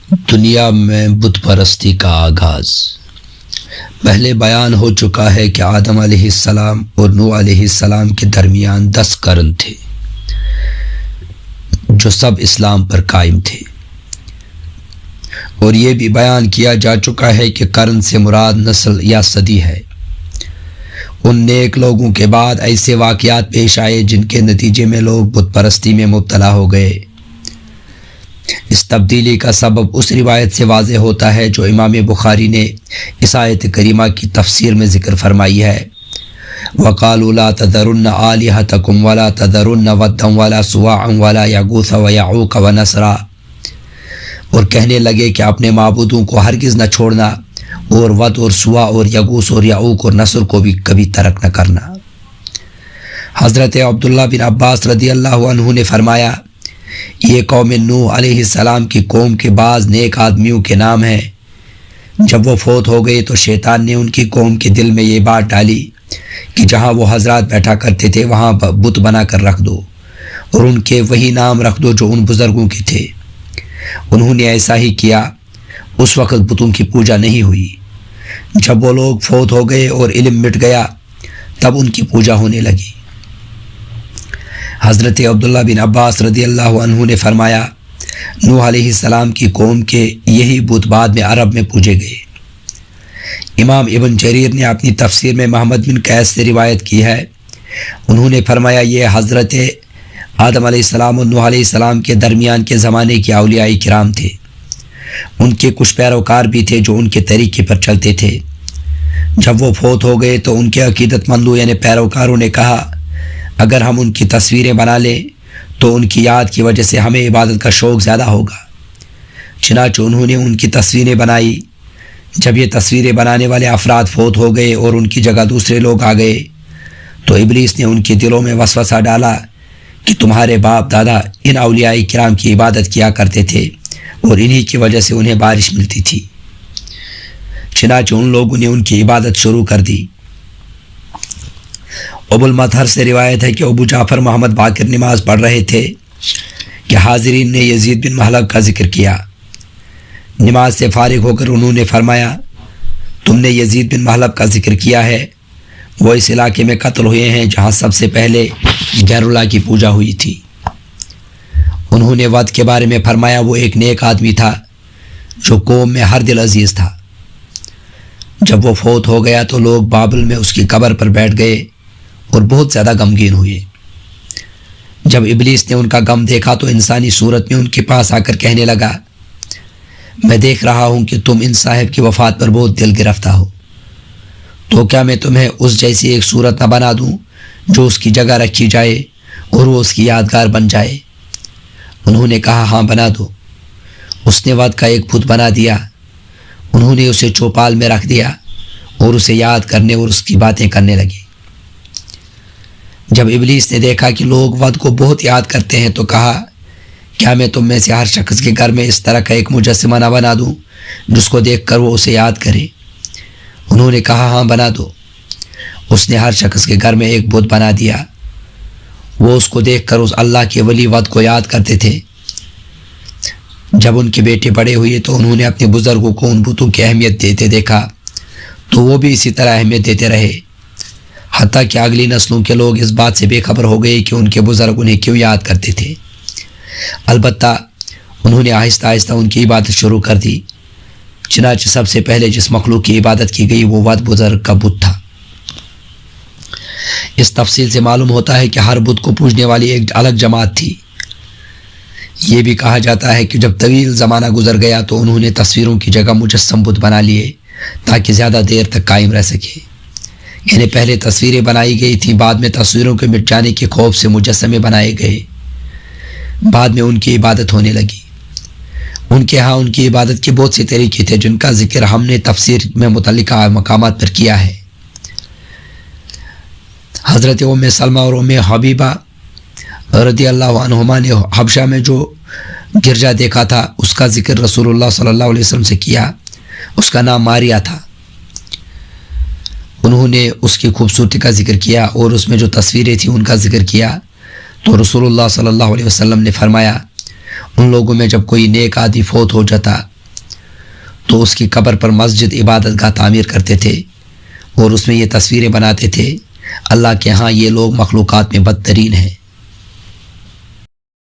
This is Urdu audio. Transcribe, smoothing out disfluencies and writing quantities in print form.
دنیا میں بت پرستی کا آغاز۔ پہلے بیان ہو چکا ہے کہ آدم علیہ السلام اور نوح علیہ السلام کے درمیان 10 قرن تھے جو سب اسلام پر قائم تھے، اور یہ بھی بیان کیا جا چکا ہے کہ قرن سے مراد نسل یا صدی ہے۔ ان نیک لوگوں کے بعد ایسے واقعات پیش آئے جن کے نتیجے میں لوگ بت پرستی میں مبتلا ہو گئے۔ اس تبدیلی کا سبب اس روایت سے واضح ہوتا ہے جو امام بخاری نے اس آیت کریمہ کی تفسیر میں ذکر فرمائی ہے۔ وَقَالُوا لَا تَذَرُنَّ آلِهَتَكُمْ وَلَا تَذَرُنَّ وَدًّا وَلَا سُوَاعًا وَلَا يَغُوثَ وَيَعُوقَ وَنَسْرًا، اور کہنے لگے کہ اپنے معبودوں کو ہرگز نہ چھوڑنا، اور ود اور سوا اور یغوث اور یعوق اور نصر کو بھی کبھی ترک نہ کرنا۔ حضرت عبداللہ بن عباس رضی اللہ عنہ نے فرمایا، یہ قوم نوح علیہ السلام کی قوم کے بعض نیک آدمیوں کے نام ہیں۔ جب وہ فوت ہو گئے تو شیطان نے ان کی قوم کے دل میں یہ بات ڈالی کہ جہاں وہ حضرات بیٹھا کرتے تھے وہاں بت بنا کر رکھ دو، اور ان کے وہی نام رکھ دو جو ان بزرگوں کے تھے۔ انہوں نے ایسا ہی کیا۔ اس وقت بتوں کی پوجا نہیں ہوئی۔ جب وہ لوگ فوت ہو گئے اور علم مٹ گیا تب ان کی پوجا ہونے لگی۔ حضرت عبداللہ بن عباس رضی اللہ عنہ نے فرمایا، نوح علیہ السلام کی قوم کے یہی بت بعد میں عرب میں پوجے گئے۔ امام ابن جریر نے اپنی تفسیر میں محمد بن قیس سے روایت کی ہے۔ انہوں نے فرمایا، یہ حضرت آدم علیہ السلام اور نوح علیہ السلام کے درمیان کے زمانے کے اولیاء کرام تھے۔ ان کے کچھ پیروکار بھی تھے جو ان کے طریقے پر چلتے تھے۔ جب وہ فوت ہو گئے تو ان کے عقیدت مندوں یعنی پیروکاروں نے کہا، اگر ہم ان کی تصویریں بنا لیں تو ان کی یاد کی وجہ سے ہمیں عبادت کا شوق زیادہ ہوگا۔ چنانچہ انہوں نے ان کی تصویریں بنائی۔ جب یہ تصویریں بنانے والے افراد فوت ہو گئے اور ان کی جگہ دوسرے لوگ آ گئے تو ابلیس نے ان کے دلوں میں وسوسہ ڈالا کہ تمہارے باپ دادا ان اولیاء کرام کی عبادت کیا کرتے تھے اور انہی کی وجہ سے انہیں بارش ملتی تھی۔ چنانچہ ان لوگوں نے ان کی عبادت شروع کر دی۔ ابو المطہر سے روایت ہے کہ ابو جعفر محمد باقر نماز پڑھ رہے تھے کہ حاضرین نے یزید بن محلب کا ذکر کیا۔ نماز سے فارغ ہو کر انہوں نے فرمایا، تم نے یزید بن محلب کا ذکر کیا ہے، وہ اس علاقے میں قتل ہوئے ہیں جہاں سب سے پہلے غیر اللہ کی پوجا ہوئی تھی۔ انہوں نے ود کے بارے میں فرمایا، وہ ایک نیک آدمی تھا جو قوم میں ہر دل عزیز تھا۔ جب وہ فوت ہو گیا تو لوگ بابل میں اس کی قبر پر بیٹھ گئے اور بہت زیادہ غمگین ہوئے۔ جب ابلیس نے ان کا غم دیکھا تو انسانی صورت میں ان کے پاس آ کر کہنے لگا، میں دیکھ رہا ہوں کہ تم ان صاحب کی وفات پر بہت دل گرفتہ ہو، تو کیا میں تمہیں اس جیسی ایک صورت نہ بنا دوں جو اس کی جگہ رکھی جائے اور وہ اس کی یادگار بن جائے؟ انہوں نے کہا، ہاں بنا دو۔ اس نے ود کا ایک بت بنا دیا۔ انہوں نے اسے چوپال میں رکھ دیا اور اسے یاد کرنے اور اس کی باتیں کرنے لگے۔ جب ابلیس نے دیکھا کہ لوگ ود کو بہت یاد کرتے ہیں تو کہا، کیا میں تم میں سے ہر شخص کے گھر میں اس طرح کا ایک مجسمہ نہ بنا دوں جس کو دیکھ کر وہ اسے یاد کرے؟ انہوں نے کہا، ہاں بنا دو۔ اس نے ہر شخص کے گھر میں ایک بت بنا دیا۔ وہ اس کو دیکھ کر اس اللہ کے ولی ود کو یاد کرتے تھے۔ جب ان کے بیٹے بڑے ہوئے تو انہوں نے اپنے بزرگوں کو ان بتوں کی اہمیت دیتے دیکھا تو وہ بھی اسی طرح اہمیت دیتے رہے، حتیٰ کہ اگلی نسلوں کے لوگ اس بات سے بے خبر ہو گئے کہ ان کے بزرگ انہیں کیوں یاد کرتے تھے۔ البتہ انہوں نے آہستہ آہستہ ان کی عبادت شروع کر دی۔ چنانچہ سب سے پہلے جس مخلوق کی عبادت کی گئی وہ ود بزرگ کا بت تھا۔ اس تفصیل سے معلوم ہوتا ہے کہ ہر بت کو پوجنے والی ایک الگ جماعت تھی۔ یہ بھی کہا جاتا ہے کہ جب طویل زمانہ گزر گیا تو انہوں نے تصویروں کی جگہ مجسم بت بنا لیے تاکہ زیادہ دیر تک قائم رہ سکے۔ یعنی پہلے تصویریں بنائی گئی تھیں، بعد میں تصویروں کے مٹ جانے کے خوف سے مجسمے بنائے گئے، بعد میں ان کی عبادت ہونے لگی۔ ان کے ہاں ان کی عبادت کے بہت سے طریقے تھے جن کا ذکر ہم نے تفسیر میں متعلقہ مقامات پر کیا ہے۔ حضرت ام سلمہ اور ام حبیبہ رضی اللہ عنہما نے حبشہ میں جو گرجا دیکھا تھا اس کا ذکر رسول اللہ صلی اللہ علیہ وسلم سے کیا۔ اس کا نام ماریا تھا۔ انہوں نے اس کی خوبصورتی کا ذکر کیا اور اس میں جو تصویریں تھیں ان کا ذکر کیا تو رسول اللہ صلی اللہ علیہ وسلم نے فرمایا، ان لوگوں میں جب کوئی نیک آدمی فوت ہو جاتا تو اس کی قبر پر مسجد عبادت گاہ تعمیر کرتے تھے اور اس میں یہ تصویریں بناتے تھے۔ اللہ کے ہاں یہ لوگ مخلوقات میں بدترین ہیں۔